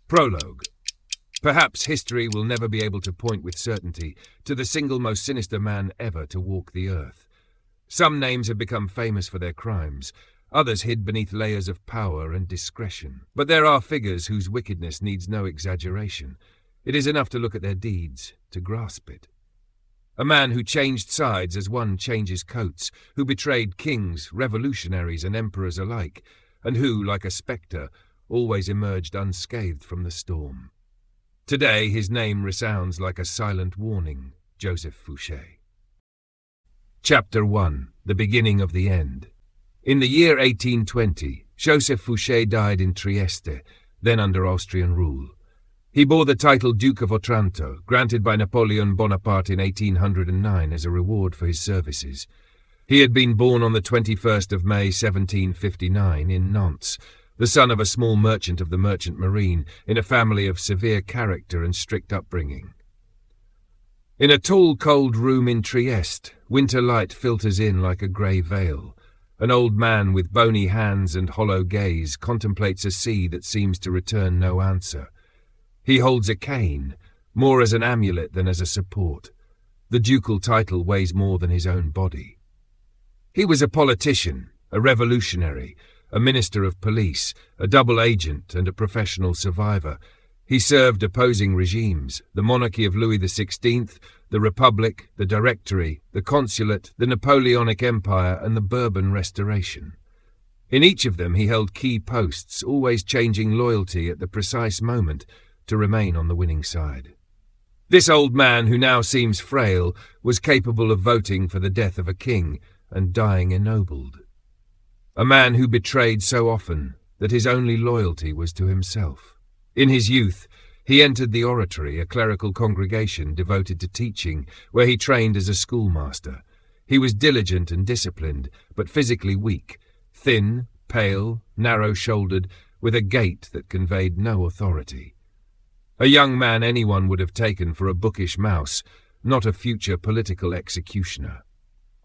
Prologue. Perhaps history will never be able to point with certainty to the single most sinister man ever to walk the earth. Some names have become famous for their crimes, others hid beneath layers of power and discretion. But there are figures whose wickedness needs no exaggeration. It is enough to look at their deeds to grasp it. A man who changed sides as one changes coats, who betrayed kings, revolutionaries, and emperors alike, and who, like a spectre, always emerged unscathed from the storm. Today his name resounds like a silent warning, Joseph Fouché. Chapter 1. The Beginning of the End. In the year 1820, Joseph Fouché died in Trieste, then under Austrian rule. He bore the title Duke of Otranto, granted by Napoleon Bonaparte in 1809 as a reward for his services. He had been born on the 21st of May 1759 in Nantes, the son of a small merchant of the Merchant Marine, in a family of severe character and strict upbringing. In a tall, cold room in Trieste, winter light filters in like a grey veil. An old man with bony hands and hollow gaze contemplates a sea that seems to return no answer. He holds a cane, more as an amulet than as a support. The ducal title weighs more than his own body. He was a politician, a revolutionary, a minister of police, a double agent and a professional survivor. He served opposing regimes, the monarchy of Louis XVI, the Republic, the Directory, the Consulate, the Napoleonic Empire and the Bourbon Restoration. In each of them he held key posts, always changing loyalty at the precise moment to remain on the winning side. This old man, who now seems frail, was capable of voting for the death of a king and dying ennobled. A man who betrayed so often that his only loyalty was to himself. In his youth, he entered the oratory, a clerical congregation devoted to teaching, where he trained as a schoolmaster. He was diligent and disciplined, but physically weak, thin, pale, narrow-shouldered, with a gait that conveyed no authority. A young man anyone would have taken for a bookish mouse, not a future political executioner.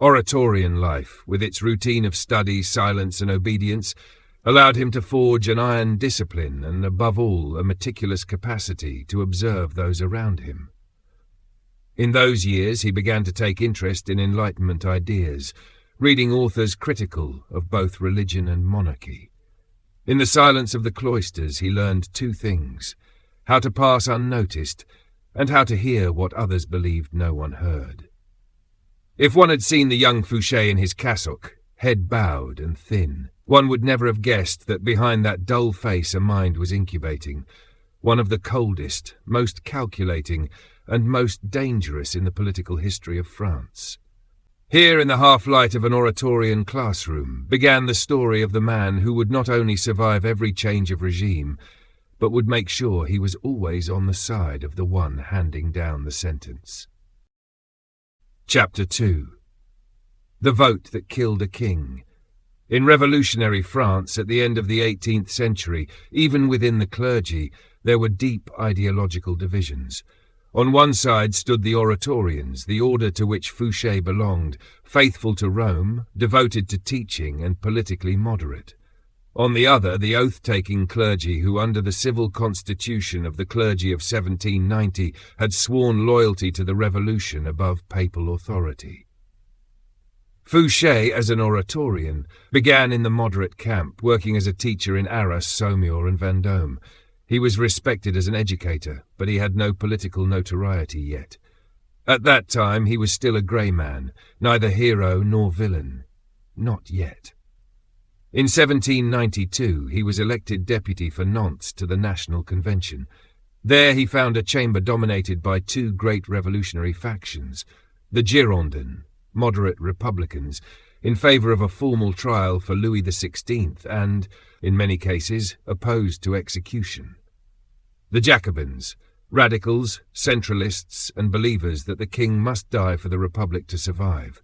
Oratorian life, with its routine of study, silence and obedience, allowed him to forge an iron discipline and, above all, a meticulous capacity to observe those around him. In those years he began to take interest in Enlightenment ideas, reading authors critical of both religion and monarchy. In the silence of the cloisters he learned two things: how to pass unnoticed, and how to hear what others believed no one heard. If one had seen the young Fouché in his cassock, head bowed and thin, one would never have guessed that behind that dull face a mind was incubating, one of the coldest, most calculating, and most dangerous in the political history of France. Here, in the half-light of an oratorian classroom, began the story of the man who would not only survive every change of regime, but would make sure he was always on the side of the one handing down the sentence. Chapter 2. The Vote That Killed a King. In revolutionary France at the end of the 18th century, even within the clergy, there were deep ideological divisions. On one side stood the Oratorians, the order to which Fouché belonged, faithful to Rome, devoted to teaching and politically moderate. On the other, the oath-taking clergy who, under the civil constitution of the clergy of 1790, had sworn loyalty to the revolution above papal authority. Fouché, as an Oratorian, began in the moderate camp, working as a teacher in Arras, Saumur and Vendôme. He was respected as an educator, but he had no political notoriety yet. At that time he was still a grey man, neither hero nor villain. Not yet. In 1792 he was elected deputy for Nantes to the National Convention. There he found a chamber dominated by two great revolutionary factions, the Girondins, moderate republicans, in favour of a formal trial for Louis XVI and, in many cases, opposed to execution. The Jacobins, radicals, centralists and believers that the king must die for the Republic to survive.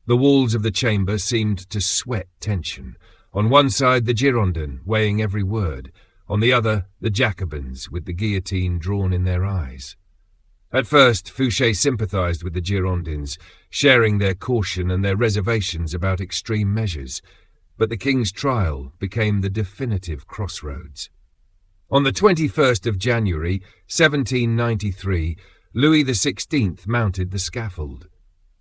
The walls of the chamber seemed to sweat tension. On one side the Girondins, weighing every word, on the other the Jacobins, with the guillotine drawn in their eyes. At first Fouché sympathised with the Girondins, sharing their caution and their reservations about extreme measures, but the king's trial became the definitive crossroads. On the 21st of January, 1793, Louis XVI mounted the scaffold.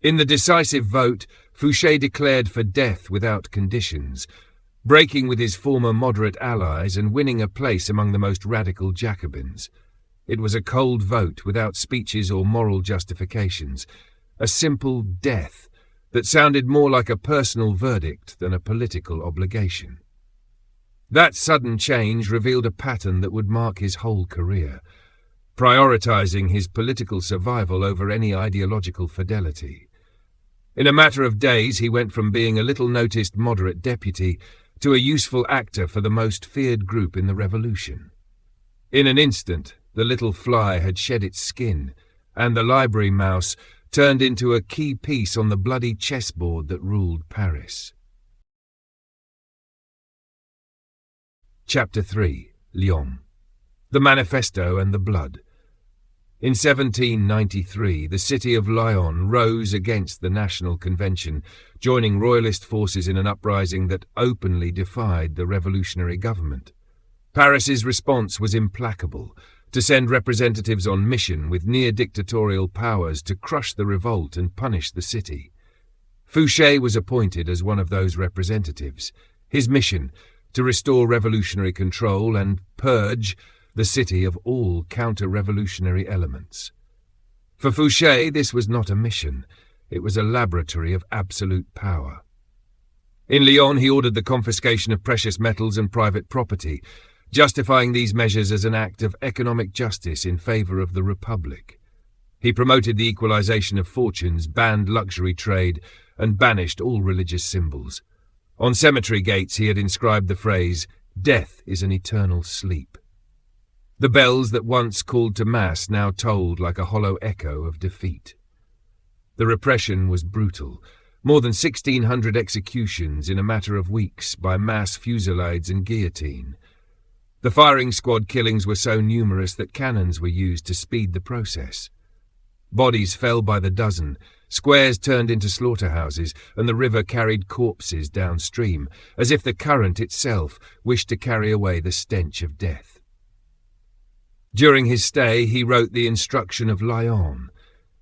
In the decisive vote, Fouché declared for death without conditions, breaking with his former moderate allies and winning a place among the most radical Jacobins. It was a cold vote without speeches or moral justifications, a simple death that sounded more like a personal verdict than a political obligation. That sudden change revealed a pattern that would mark his whole career, prioritizing his political survival over any ideological fidelity. In a matter of days, he went from being a little-noticed moderate deputy to a useful actor for the most feared group in the revolution. In an instant, the little fly had shed its skin, and the library mouse turned into a key piece on the bloody chessboard that ruled Paris. Chapter 3. Lyon. The Manifesto and the Blood. In 1793, the city of Lyon rose against the National Convention, joining royalist forces in an uprising that openly defied the revolutionary government. Paris's response was implacable, to send representatives on mission with near-dictatorial powers to crush the revolt and punish the city. Fouché was appointed as one of those representatives. His mission, to restore revolutionary control and purge the city of all counter-revolutionary elements. For Fouché, this was not a mission. It was a laboratory of absolute power. In Lyon, he ordered the confiscation of precious metals and private property, justifying these measures as an act of economic justice in favor of the Republic. He promoted the equalization of fortunes, banned luxury trade, and banished all religious symbols. On cemetery gates he had inscribed the phrase, "Death is an eternal sleep." The bells that once called to mass now tolled like a hollow echo of defeat. The repression was brutal. More than 1,600 executions in a matter of weeks by mass fusillades and guillotine. The firing squad killings were so numerous that cannons were used to speed the process. Bodies fell by the dozen, squares turned into slaughterhouses, and the river carried corpses downstream, as if the current itself wished to carry away the stench of death. During his stay, he wrote the Instruction of Lyon,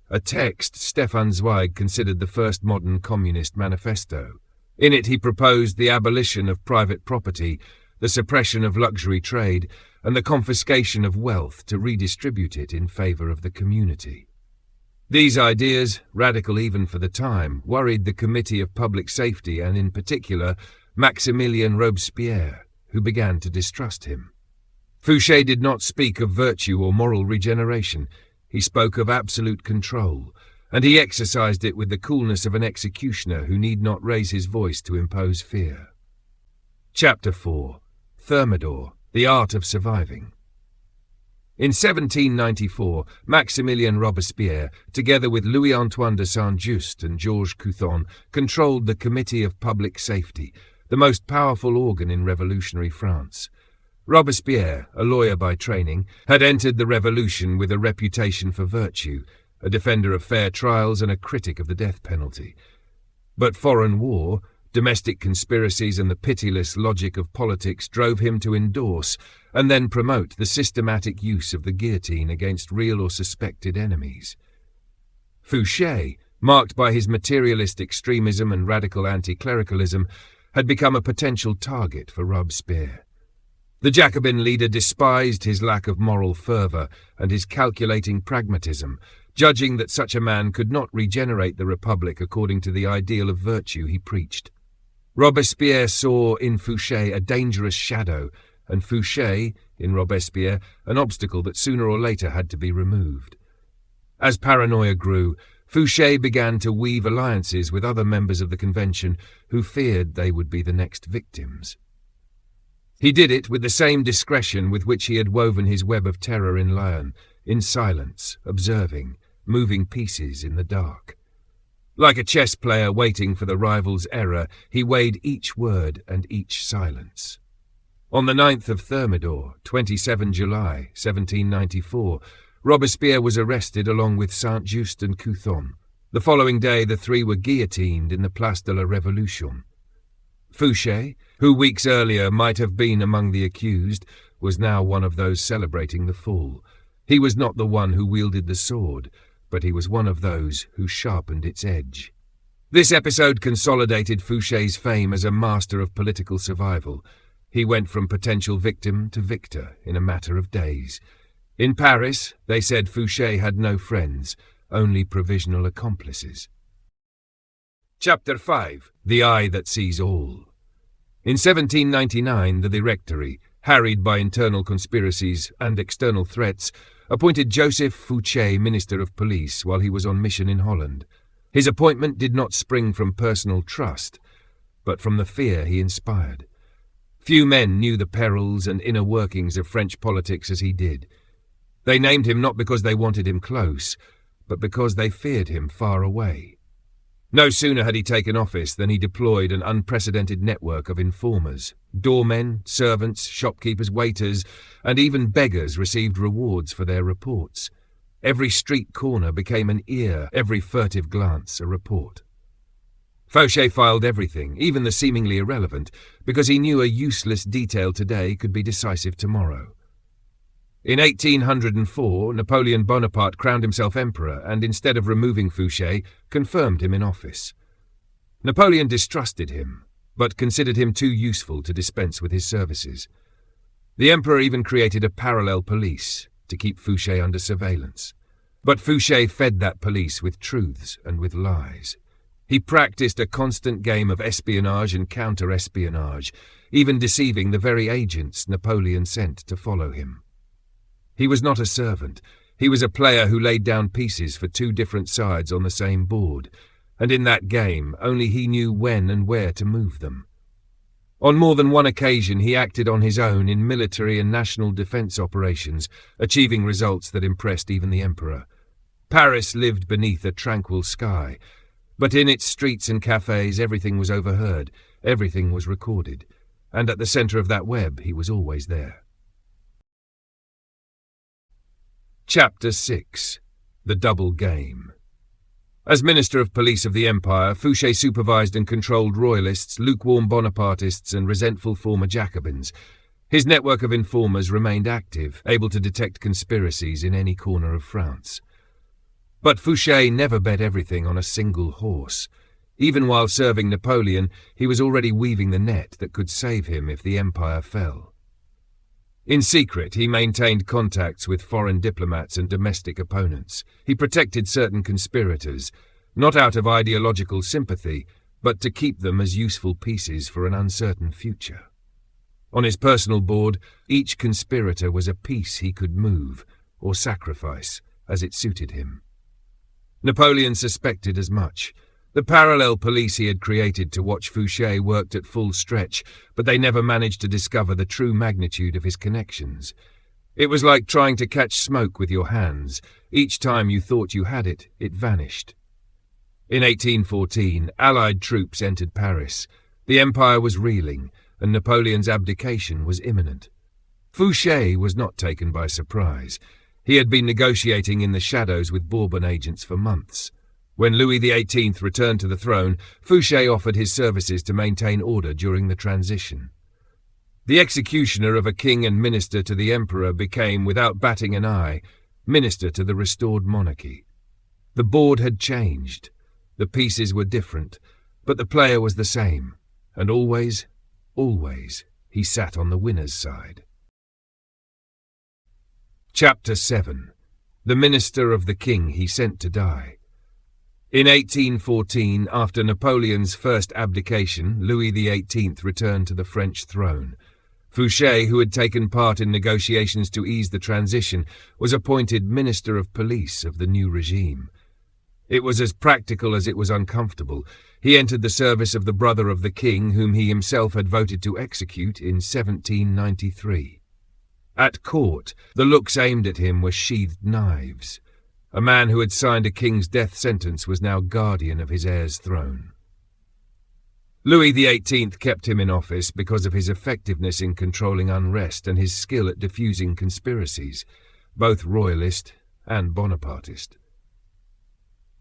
a text Stefan Zweig considered the first modern communist manifesto. In it he proposed the abolition of private property, the suppression of luxury trade, and the confiscation of wealth to redistribute it in favor of the community. These ideas, radical even for the time, worried the Committee of Public Safety and, in particular, Maximilien Robespierre, who began to distrust him. Fouché did not speak of virtue or moral regeneration. He spoke of absolute control, and he exercised it with the coolness of an executioner who need not raise his voice to impose fear. Chapter 4. Thermidor, the Art of Surviving. In 1794, Maximilien Robespierre, together with Louis-Antoine de Saint-Just and Georges Couthon, controlled the Committee of Public Safety, the most powerful organ in revolutionary France. Robespierre, a lawyer by training, had entered the revolution with a reputation for virtue, a defender of fair trials and a critic of the death penalty. But foreign war, domestic conspiracies and the pitiless logic of politics drove him to endorse and then promote the systematic use of the guillotine against real or suspected enemies. Fouché, marked by his materialist extremism and radical anti-clericalism, had become a potential target for Robespierre. The Jacobin leader despised his lack of moral fervour and his calculating pragmatism, judging that such a man could not regenerate the Republic according to the ideal of virtue he preached. Robespierre saw in Fouché a dangerous shadow, and Fouché, in Robespierre, an obstacle that sooner or later had to be removed. As paranoia grew, Fouché began to weave alliances with other members of the convention who feared they would be the next victims. He did it with the same discretion with which he had woven his web of terror in Lyon, in silence, observing, moving pieces in the dark. Like a chess player waiting for the rival's error, he weighed each word and each silence. On the 9th of Thermidor, 27 July, 1794, Robespierre was arrested along with Saint-Just and Couthon. The following day the three were guillotined in the Place de la Révolution. Fouché, who weeks earlier might have been among the accused, was now one of those celebrating the fall. He was not the one who wielded the sword, but he was one of those who sharpened its edge. This episode consolidated Fouché's fame as a master of political survival. He went from potential victim to victor in a matter of days. In Paris, they said Fouché had no friends, only provisional accomplices. Chapter 5. The Eye That Sees All. In 1799, the Directory, harried by internal conspiracies and external threats, appointed Joseph Fouché Minister of Police while he was on mission in Holland. His appointment did not spring from personal trust, but from the fear he inspired. Few men knew the perils and inner workings of French politics as he did. They named him not because they wanted him close, but because they feared him far away. No sooner had he taken office than he deployed an unprecedented network of informers. Doormen, servants, shopkeepers, waiters, and even beggars received rewards for their reports. Every street corner became an ear, every furtive glance a report. Fouché filed everything, even the seemingly irrelevant, because he knew a useless detail today could be decisive tomorrow. In 1804, Napoleon Bonaparte crowned himself emperor and, instead of removing Fouché, confirmed him in office. Napoleon distrusted him, but considered him too useful to dispense with his services. The emperor even created a parallel police to keep Fouché under surveillance. But Fouché fed that police with truths and with lies. He practiced a constant game of espionage and counter-espionage, even deceiving the very agents Napoleon sent to follow him. He was not a servant. He was a player who laid down pieces for two different sides on the same board, and in that game only he knew when and where to move them. On more than one occasion he acted on his own in military and national defense operations, achieving results that impressed even the emperor. Paris lived beneath a tranquil sky, but in its streets and cafes everything was overheard, everything was recorded, and at the center of that web he was always there. Chapter 6. The Double Game. As Minister of Police of the Empire, Fouché supervised and controlled royalists, lukewarm Bonapartists, and resentful former Jacobins. His network of informers remained active, able to detect conspiracies in any corner of France. But Fouché never bet everything on a single horse. Even while serving Napoleon, he was already weaving the net that could save him if the empire fell. In secret, he maintained contacts with foreign diplomats and domestic opponents. He protected certain conspirators, not out of ideological sympathy, but to keep them as useful pieces for an uncertain future. On his personal board, each conspirator was a piece he could move or sacrifice as it suited him. Napoleon suspected as much. The parallel police he had created to watch Fouché worked at full stretch, but they never managed to discover the true magnitude of his connections. It was like trying to catch smoke with your hands. Each time you thought you had it, it vanished. In 1814, Allied troops entered Paris. The empire was reeling, and Napoleon's abdication was imminent. Fouché was not taken by surprise. He had been negotiating in the shadows with Bourbon agents for months. When Louis XVIII returned to the throne, Fouché offered his services to maintain order during the transition. The executioner of a king and minister to the emperor became, without batting an eye, minister to the restored monarchy. The board had changed. The pieces were different, but the player was the same, and always, he sat on the winner's side. Chapter 7. The Minister of the King he sent to die. In 1814, after Napoleon's first abdication, Louis XVIII returned to the French throne. Fouché, who had taken part in negotiations to ease the transition, was appointed Minister of Police of the new regime. It was as practical as it was uncomfortable. He entered the service of the brother of the king, whom he himself had voted to execute in 1793. At court, the looks aimed at him were sheathed knives. A man who had signed a king's death sentence was now guardian of his heir's throne. Louis XVIII kept him in office because of his effectiveness in controlling unrest and his skill at diffusing conspiracies, both royalist and Bonapartist.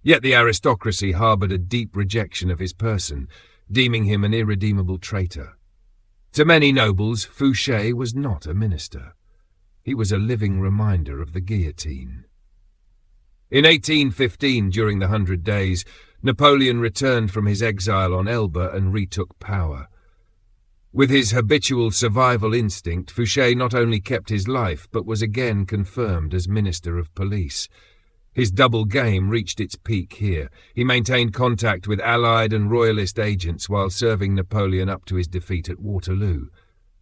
Yet the aristocracy harboured a deep rejection of his person. deeming him an irredeemable traitor. To many nobles, Fouché was not a minister. He was a living reminder of the guillotine. In 1815, during the 100 Days, Napoleon returned from his exile on Elbe and retook power. With his habitual survival instinct, Fouché not only kept his life, but was again confirmed as Minister of Police. His double game reached its peak here. He maintained contact with Allied and Royalist agents while serving Napoleon up to his defeat at Waterloo.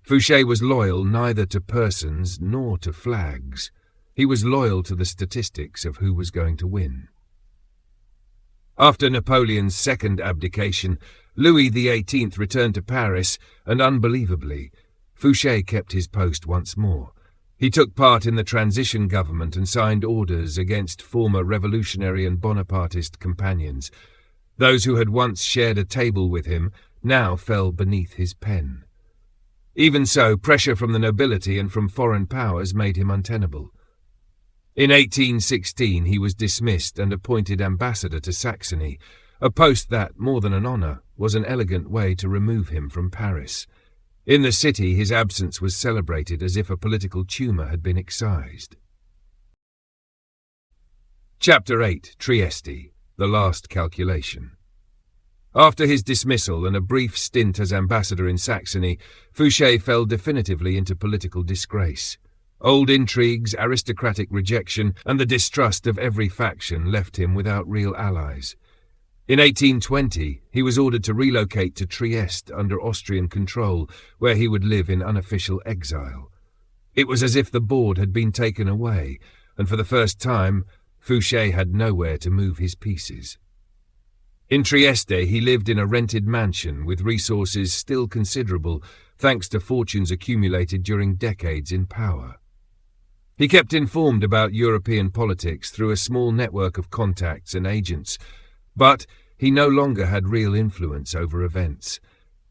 Fouché was loyal neither to persons nor to flags. He was loyal to the statistics of who was going to win. After Napoleon's second abdication, Louis XVIII returned to Paris, and unbelievably, Fouché kept his post once more. He took part in the transition government and signed orders against former revolutionary and Bonapartist companions. Those who had once shared a table with him now fell beneath his pen. Even so, pressure from the nobility and from foreign powers made him untenable. In 1816 he was dismissed and appointed ambassador to Saxony, a post that, more than an honour, was an elegant way to remove him from Paris. In the city his absence was celebrated as if a political tumour had been excised. Chapter 8. Trieste, the Last Calculation. After his dismissal and a brief stint as ambassador in Saxony, Fouché fell definitively into political disgrace. Old intrigues, aristocratic rejection, and the distrust of every faction left him without real allies. In 1820, he was ordered to relocate to Trieste under Austrian control, where he would live in unofficial exile. It was as if the board had been taken away, and for the first time, Fouché had nowhere to move his pieces. In Trieste, he lived in a rented mansion with resources still considerable, thanks to fortunes accumulated during decades in power. He kept informed about European politics through a small network of contacts and agents, but he no longer had real influence over events.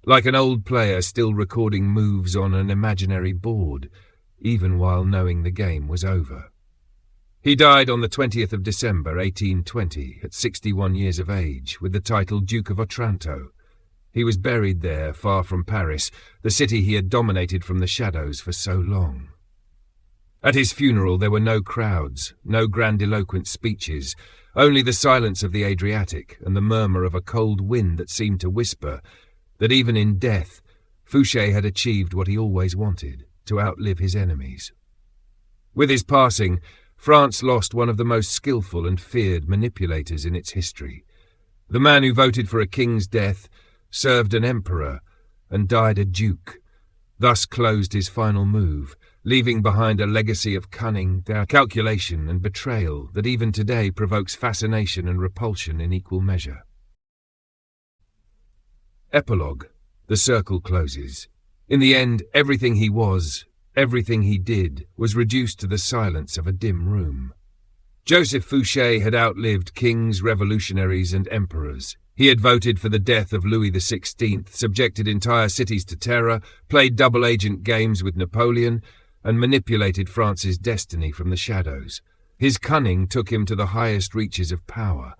Like an old player still recording moves on an imaginary board, even while knowing the game was over. He died on the 20th of December 1820 at 61 years of age, with the title Duke of Otranto. He was buried there, far from Paris, the city he had dominated from the shadows for so long. At his funeral there were no crowds, no grandiloquent speeches, only the silence of the Adriatic and the murmur of a cold wind that seemed to whisper that even in death, Fouché had achieved what he always wanted, to outlive his enemies. With his passing, France lost one of the most skillful and feared manipulators in its history. The man who voted for a king's death, served an emperor, and died a duke, thus closed his final move, leaving behind a legacy of cunning, calculation and betrayal that even today provokes fascination and repulsion in equal measure. Epilogue. The circle closes. In the end, everything he was, everything he did, was reduced to the silence of a dim room. Joseph Fouché had outlived kings, revolutionaries and emperors. He had voted for the death of Louis XVI, subjected entire cities to terror, played double-agent games with Napoleon, and manipulated France's destiny from the shadows. His cunning took him to the highest reaches of power,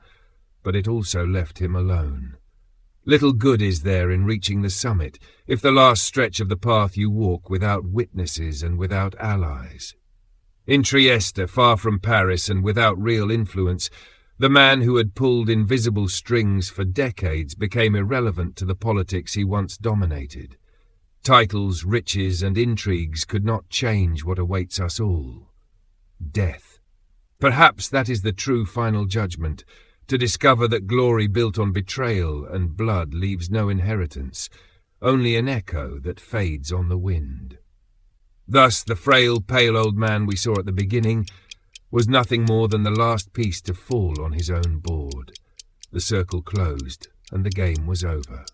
but it also left him alone. Little good is there in reaching the summit if the last stretch of the path you walk without witnesses and without allies. In Trieste, far from Paris and without real influence, the man who had pulled invisible strings for decades became irrelevant to the politics he once dominated. Titles, riches, and intrigues could not change what awaits us all. Death. Perhaps that is the true final judgment, to discover that glory built on betrayal and blood leaves no inheritance, only an echo that fades on the wind. Thus, the frail, pale old man we saw at the beginning was nothing more than the last piece to fall on his own board. The circle closed, and the game was over.